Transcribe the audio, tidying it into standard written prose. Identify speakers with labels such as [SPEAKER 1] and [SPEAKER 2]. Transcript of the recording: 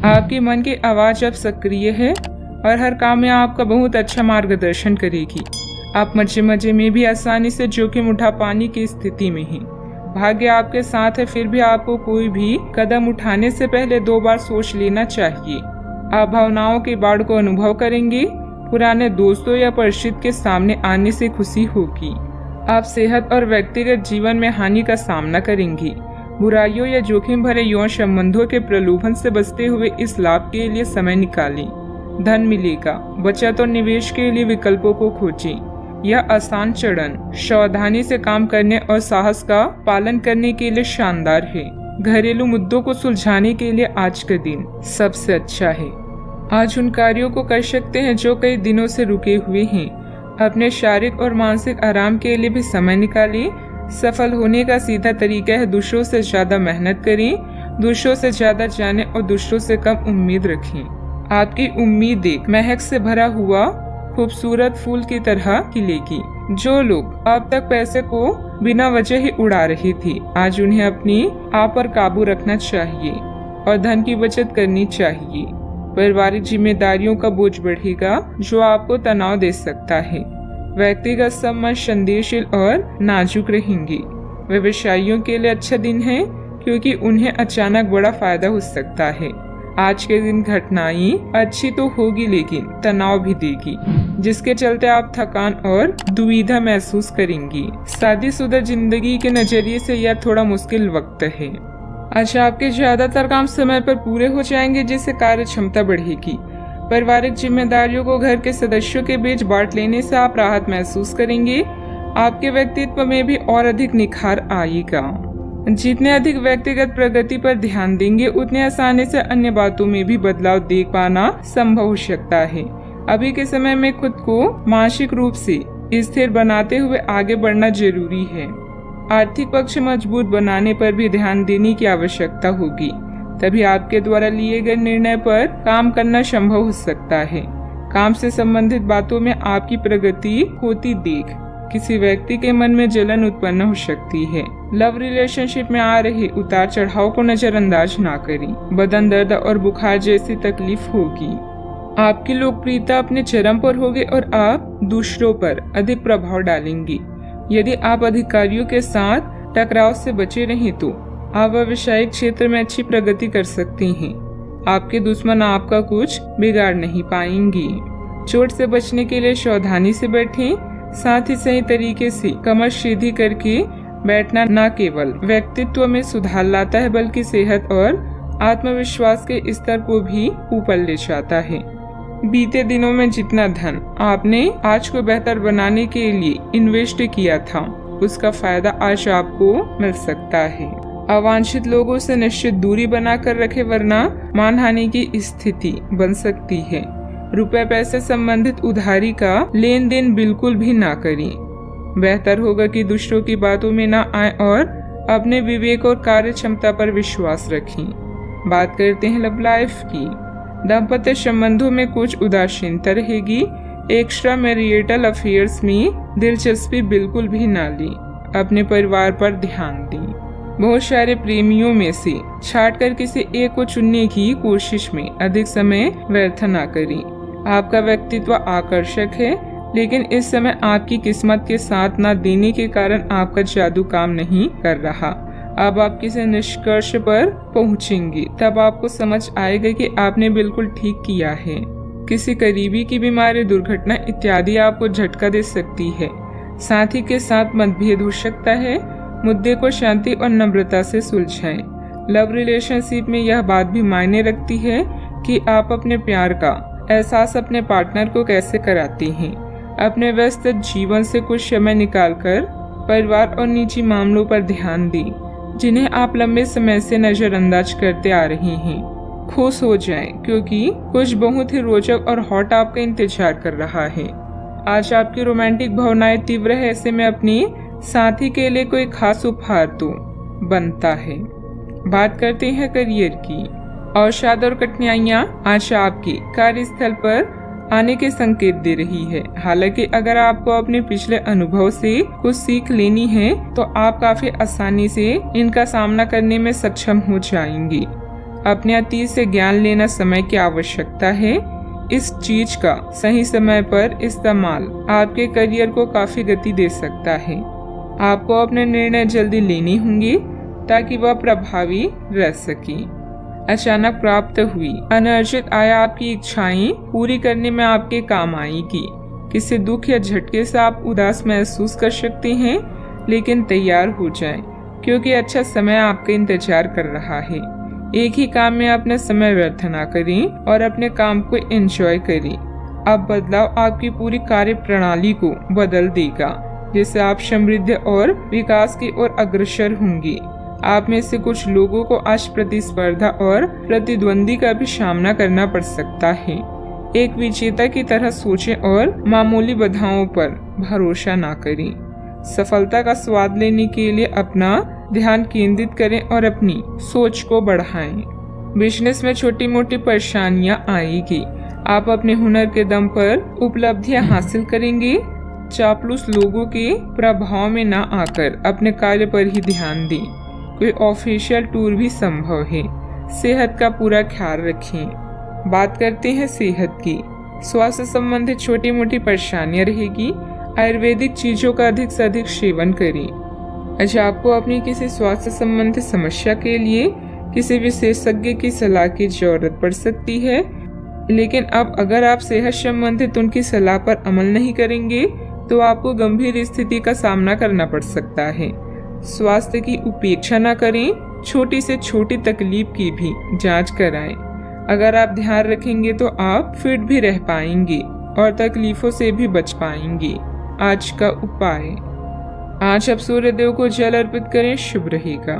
[SPEAKER 1] आपके मन की आवाज अब सक्रिय है और हर काम में आपका बहुत अच्छा मार्गदर्शन करेगी। आप मजे मजे में भी आसानी से जोखिम उठा पाने की स्थिति में हैं। भाग्य आपके साथ है, फिर भी आपको कोई भी कदम उठाने से पहले 2 बार सोच लेना चाहिए। आप भावनाओं की बाढ़ को अनुभव करेंगे। पुराने दोस्तों या परिचित के सामने आने से खुशी होगी। आप सेहत और व्यक्तिगत जीवन में हानि का सामना करेंगी। बुराइयों या जोखिम भरे यौन संबंधों के प्रलोभन से बचते हुए इस लाभ के लिए समय निकालें। धन मिलेगा। बचत और निवेश के लिए विकल्पों को खोजें। यह आसान चरण सावधानी से काम करने और साहस का पालन करने के लिए शानदार है। घरेलू मुद्दों को सुलझाने के लिए आज का दिन सबसे अच्छा है। आज उन कार्यों को कर सकते हैं जो कई दिनों से रुके हुए हैं। अपने शारीरिक और मानसिक आराम के लिए भी समय निकालें। सफल होने का सीधा तरीका है दूसरों से ज्यादा मेहनत करें, दूसरों से ज्यादा जानें और दूसरों से कम उम्मीद रखें। आपकी उम्मीद एक महक से भरा हुआ खूबसूरत फूल की तरह खिलेगी। जो लोग अब तक पैसे को बिना वजह ही उड़ा रहे थे, आज उन्हें अपनी आप पर काबू रखना चाहिए और धन की बचत करनी चाहिए। पारिवारिक जिम्मेदारियों का बोझ बढ़ेगा जो आपको तनाव दे सकता है। व्यक्तिगत संबंध संदेशशील और नाजुक रहेंगे। व्यवसायियों के लिए अच्छा दिन है क्योंकि उन्हें अचानक बड़ा फायदा हो सकता है। आज के दिन घटनाएं अच्छी तो होगी लेकिन तनाव भी देगी, जिसके चलते आप थकान और दुविधा महसूस करेंगी। शादीशुदा जिंदगी के नजरिए से यह थोड़ा मुश्किल वक्त है। आज आपके ज्यादातर काम समय पर पूरे हो जाएंगे, जिससे कार्य क्षमता बढ़ेगी। पारिवारिक जिम्मेदारियों को घर के सदस्यों के बीच बांट लेने से आप राहत महसूस करेंगे। आपके व्यक्तित्व में भी और अधिक निखार आएगा। जितने अधिक व्यक्तिगत प्रगति पर ध्यान देंगे, उतने आसानी से अन्य बातों में भी बदलाव देख पाना संभव हो सकता है। अभी के समय में खुद को मानसिक रूप से स्थिर बनाते हुए आगे बढ़ना जरूरी है। आर्थिक पक्ष मजबूत बनाने पर भी ध्यान देने की आवश्यकता होगी, तभी आपके द्वारा लिए गए निर्णय पर काम करना संभव हो सकता है। काम से संबंधित बातों में आपकी प्रगति होती देख किसी व्यक्ति के मन में जलन उत्पन्न हो सकती है। लव रिलेशनशिप में आ रहे उतार चढ़ाव को नजरअंदाज ना करें। बदन दर्द और बुखार जैसी तकलीफ होगी। आपकी लोकप्रियता अपने चरम पर होगी और आप दूसरों पर अधिक प्रभाव डालेंगी। यदि आप अधिकारियों के साथ टकराव से बचे रहें तो आप व्यावसायिक क्षेत्र में अच्छी प्रगति कर सकती हैं। आपके दुश्मन आपका कुछ बिगाड़ नहीं पाएंगे। चोट से बचने के लिए सावधानी से बैठें। साथ ही सही तरीके से कमर सीधी करके बैठना न केवल व्यक्तित्व में सुधार लाता है, बल्कि सेहत और आत्मविश्वास के स्तर को भी ऊपर ले जाता है। बीते दिनों में जितना धन आपने आज को बेहतर बनाने के लिए इन्वेस्ट किया था, उसका फायदा आज आपको मिल सकता है। अवांछित लोगों से निश्चित दूरी बनाकर रखें, वरना मानहानि की स्थिति बन सकती है। रुपए पैसे संबंधित उधारी का लेन देन बिल्कुल भी ना करें। बेहतर होगा कि दूसरों की बातों में ना आए और अपने विवेक और कार्य क्षमता पर विश्वास रखें। बात करते हैं लव लाइफ की। दाम्पत्य संबंधों में कुछ उदासीनता रहेगी। एक्स्ट्रा मैरिटल अफेयर्स में दिलचस्पी बिल्कुल भी ना लें। अपने परिवार पर ध्यान दें। बहुत सारे प्रेमियों में से छांटकर किसी एक को चुनने की कोशिश में अधिक समय व्यर्थ ना करें। आपका व्यक्तित्व आकर्षक है, लेकिन इस समय आपकी किस्मत के साथ ना देने के कारण आपका जादू काम नहीं कर रहा। अब आप किसी निष्कर्ष पर पहुंचेंगे, तब आपको समझ आएगा कि आपने बिल्कुल ठीक किया है। किसी करीबी की बीमारी, दुर्घटना इत्यादि आपको झटका दे सकती है। साथी के साथ मतभेद हो सकता है। मुद्दे को शांति और नम्रता से सुलझाएं। लव रिलेशनशिप में यह बात भी मायने रखती है कि आप अपने प्यार का एहसास अपने पार्टनर को कैसे कराते हैं। अपने व्यस्त जीवन से कुछ समय निकालकर परिवार और निजी मामलों पर ध्यान दें, जिन्हें आप लंबे समय से नजरअंदाज करते आ रहे हैं। खुश हो जाएं, क्योंकि कुछ बहुत ही रोचक और हॉट आपका इंतजार कर रहा है। आज आपकी रोमांटिक भावनाएं तीव्र है, ऐसे में अपनी साथी के लिए कोई खास उपहार तो बनता है। बात करते हैं करियर की। अवसाद और कठिनाइयां आज आपके कार्यस्थल पर आने के संकेत दे रही है। हालांकि अगर आपको अपने पिछले अनुभव से कुछ सीख लेनी है, तो आप काफी आसानी से इनका सामना करने में सक्षम हो जाएंगे। अपने अतीत से ज्ञान लेना समय की आवश्यकता है। इस चीज का सही समय पर इस्तेमाल आपके करियर को काफी गति दे सकता है। आपको अपने निर्णय जल्दी लेने होंगे ताकि वह प्रभावी रह सके। अचानक प्राप्त हुई अनर्जित आय आपकी इच्छाएं पूरी करने में आपके काम आएगी। किसी दुख या झटके से आप उदास महसूस कर सकते हैं, लेकिन तैयार हो जाएं, क्योंकि अच्छा समय आपका इंतजार कर रहा है। एक ही काम में अपना समय व्यर्थ ना करें और अपने काम को एंजॉय करें। अब बदलाव आपकी पूरी कार्य प्रणाली को बदल देगा, जिससे आप समृद्धि और विकास की ओर अग्रसर होंगे। आप में से कुछ लोगों को आज प्रतिस्पर्धा और प्रतिद्वंदी का भी सामना करना पड़ सकता है। एक विजेता की तरह सोचें और मामूली बाधाओं पर भरोसा ना करें। सफलता का स्वाद लेने के लिए अपना ध्यान केंद्रित करें और अपनी सोच को बढ़ाएं। बिजनेस में छोटी मोटी परेशानियां आएगी। आप अपने हुनर के दम पर उपलब्धियां हासिल करेंगे। चापलूस लोगों के प्रभाव में ना आकर अपने कार्य पर ही ध्यान दें। कोई ऑफिशियल टूर भी संभव है। सेहत का पूरा ख्याल रखें। बात करते हैं सेहत की। स्वास्थ्य संबंधित छोटी मोटी परेशानियां रहेगी। आयुर्वेदिक चीजों का अधिक से अधिक सेवन करें। अच्छा, आपको अपनी किसी स्वास्थ्य संबंधी समस्या के लिए किसी विशेषज्ञ की सलाह की जरूरत पड़ सकती है, लेकिन अब अगर आप सेहत संबंधित उनकी सलाह पर अमल नहीं करेंगे तो आपको गंभीर स्थिति का सामना करना पड़ सकता है। स्वास्थ्य की उपेक्षा न करें। छोटी से छोटी तकलीफ की भी जांच कराएं। अगर आप ध्यान रखेंगे तो आप फिट भी रह पाएंगे और तकलीफों से भी बच पाएंगे। आज का उपाय, आज आप सूर्य देव को जल अर्पित करें, शुभ रहेगा।